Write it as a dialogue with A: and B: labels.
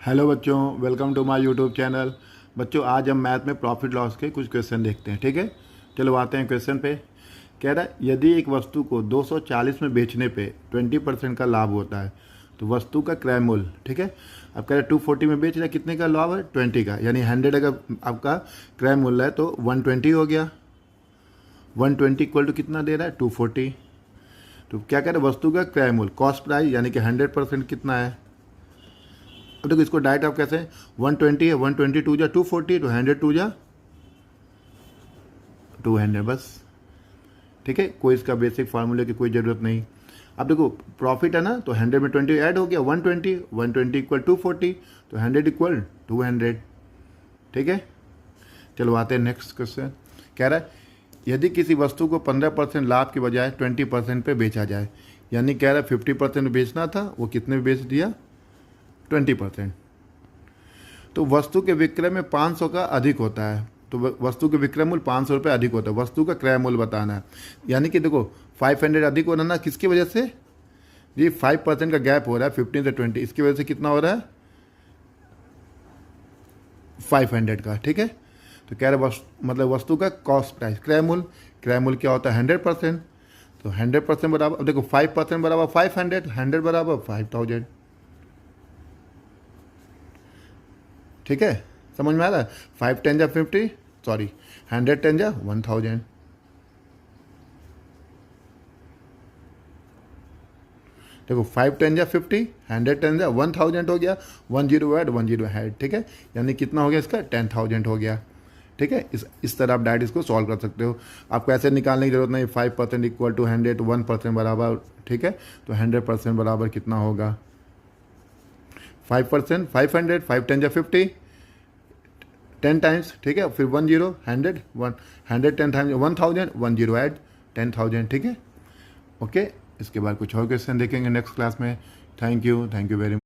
A: Hello बच्चों, welcome to my YouTube channel. बच्चों, आज हम मैथ में प्रॉफिट लॉस के कुछ क्वेश्चन देखते हैं। ठीक है, चलो आते हैं क्वेश्चन पे। कह रहा है यदि एक वस्तु को 240 में बेचने पे 20% का लाभ होता है तो वस्तु का क्रय मूल्य, ठीक है, अब कह रहा है 240 में बेच रहा है, कितने का लाभ है? 20 का, यानी 100 अगर आपका क्रय मूल्य है तो 120 हो गया। 120 इक्वल टू कितना दे रहा है? 240। तो क्या कह रहा है? वस्तु का क्रय मूल्य, कॉस्ट प्राइस, यानी कि 100% कितना है? अब देखो इसको डायरेक्ट आप कैसे, 120 है, 120 टू जा 240, तो 100 टू जा 200 बस। ठीक है, कोई इसका बेसिक फार्मूले की कोई ज़रूरत नहीं। अब देखो प्रॉफिट है ना, तो 100 में 20 ऐड हो गया, 120, 120 इक्वल 240, तो 100 इक्वल 200। ठीक है, चलो आते हैं नेक्स्ट क्वेश्चन। कह रहा है यदि किसी वस्तु को 15% लाभ के बजाय 20% पे बेचा जाए, यानी कह रहा है 50% बेचना था, वो कितने में बेच दिया? 20%। तो वस्तु के विक्रय में 500 का अधिक होता है, तो वस्तु के विक्रय मूल्य 500 रुपये अधिक होता है, वस्तु का क्रय मूल्य बताना है। यानी कि देखो 500 अधिक हो रहा है ना, किसकी वजह से? ये 5% का गैप हो रहा है 15 से 20, इसकी वजह से कितना हो रहा है? 500 का। ठीक है, तो कह रहे मतलब वस्तु का कॉस्ट प्राइस, क्रय मूल्य, क्रय मूल्य क्या होता है? 100%। तो 100% बराबर, अब देखो 5% बराबर 500, 100 बराबर 5000। ठीक है, समझ में आ रहा है? 5 10 जा 50, सॉरी 100 10 जा 1000। देखो 5 10 जा 50, 100 10 जा 1000 हो गया, 10 ऐड 10 हेड। ठीक है, यानी कितना हो गया इसका? 10,000 हो गया। ठीक है, इस तरह आप डायरेक्ट इसको सॉल्व कर सकते हो। आपको ऐसे निकालने की जरूरत नहीं, 5% इक्वल टू 100, 1% बराबर, ठीक है, तो 100% बराबर कितना होगा? 5%, 500, 5 10 जा 50, 10 टाइम्स, ठीक है, फिर 10, 100, 100 10 टाइम्स 1000, 10 ऐड 10,000। ठीक है, ओके। इसके बाद कुछ और क्वेश्चन देखेंगे नेक्स्ट क्लास में। Thank you very much.